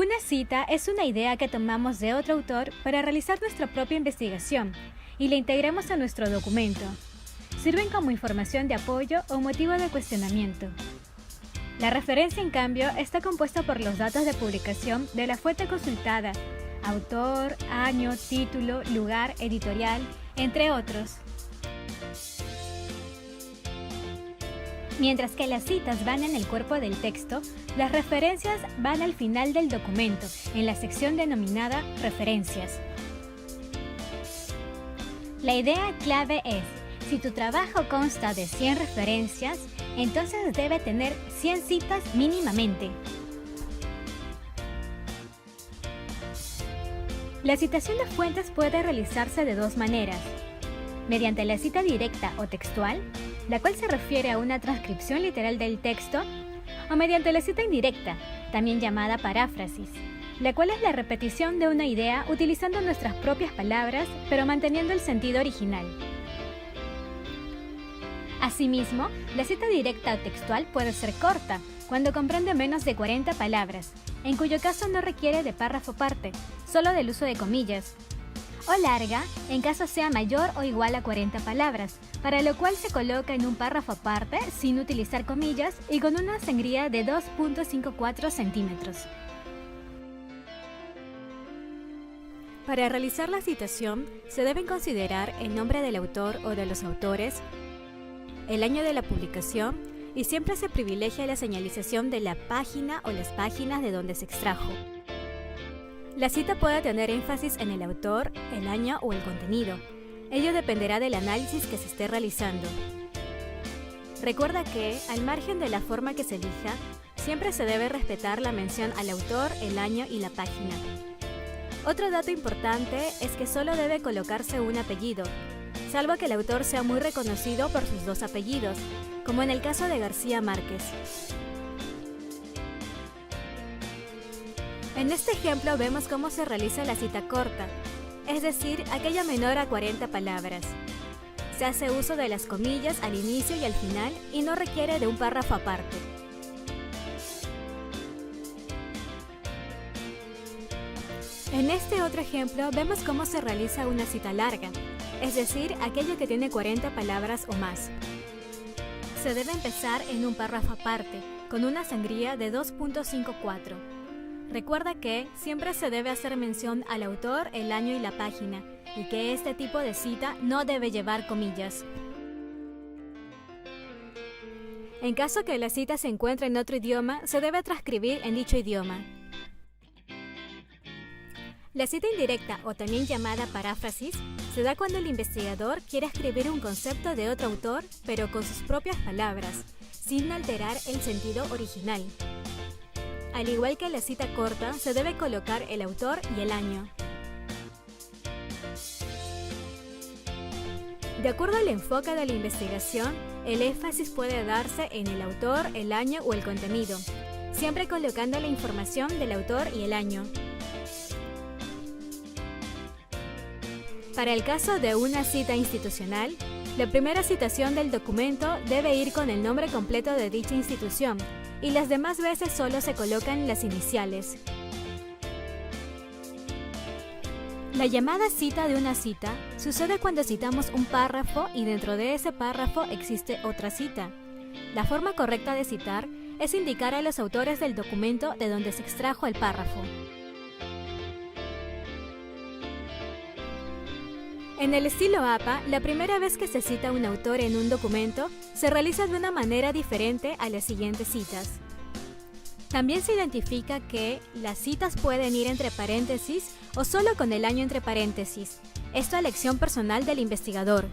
Una cita es una idea que tomamos de otro autor para realizar nuestra propia investigación y la integramos a nuestro documento. Sirven como información de apoyo o motivo de cuestionamiento. La referencia, en cambio, está compuesta por los datos de publicación de la fuente consultada, autor, año, título, lugar, editorial, entre otros. Mientras que las citas van en el cuerpo del texto, las referencias van al final del documento, en la sección denominada Referencias. La idea clave es: si tu trabajo consta de 100 referencias, entonces debe tener 100 citas mínimamente. La citación de fuentes puede realizarse de dos maneras: mediante la cita directa o textual, la cual se refiere a una transcripción literal del texto, o mediante la cita indirecta, también llamada paráfrasis, la cual es la repetición de una idea utilizando nuestras propias palabras, pero manteniendo el sentido original. Asimismo, la cita directa o textual puede ser corta, cuando comprende menos de 40 palabras, en cuyo caso no requiere de párrafo aparte, solo del uso de comillas, o larga, en caso sea mayor o igual a 40 palabras, para lo cual se coloca en un párrafo aparte sin utilizar comillas y con una sangría de 2.54 centímetros. Para realizar la citación, se deben considerar el nombre del autor o de los autores, el año de la publicación y siempre se privilegia la señalización de la página o las páginas de donde se extrajo. La cita puede tener énfasis en el autor, el año o el contenido. Ello dependerá del análisis que se esté realizando. Recuerda que, al margen de la forma que se elija, siempre se debe respetar la mención al autor, el año y la página. Otro dato importante es que solo debe colocarse un apellido, salvo que el autor sea muy reconocido por sus dos apellidos, como en el caso de García Márquez. En este ejemplo vemos cómo se realiza la cita corta, es decir, aquella menor a 40 palabras. Se hace uso de las comillas al inicio y al final y no requiere de un párrafo aparte. En este otro ejemplo vemos cómo se realiza una cita larga, es decir, aquella que tiene 40 palabras o más. Se debe empezar en un párrafo aparte, con una sangría de 2.54. Recuerda que siempre se debe hacer mención al autor, el año y la página, y que este tipo de cita no debe llevar comillas. En caso que la cita se encuentre en otro idioma, se debe transcribir en dicho idioma. La cita indirecta, o también llamada paráfrasis, se da cuando el investigador quiere escribir un concepto de otro autor, pero con sus propias palabras, sin alterar el sentido original. Al igual que la cita corta, se debe colocar el autor y el año. De acuerdo al enfoque de la investigación, el énfasis puede darse en el autor, el año o el contenido, siempre colocando la información del autor y el año. Para el caso de una cita institucional, la primera citación del documento debe ir con el nombre completo de dicha institución, y las demás veces solo se colocan las iniciales. La llamada cita de una cita sucede cuando citamos un párrafo y dentro de ese párrafo existe otra cita. La forma correcta de citar es indicar a los autores del documento de donde se extrajo el párrafo. En el estilo APA, la primera vez que se cita a un autor en un documento, se realiza de una manera diferente a las siguientes citas. También se identifica que las citas pueden ir entre paréntesis o solo con el año entre paréntesis, esto a elección personal del investigador.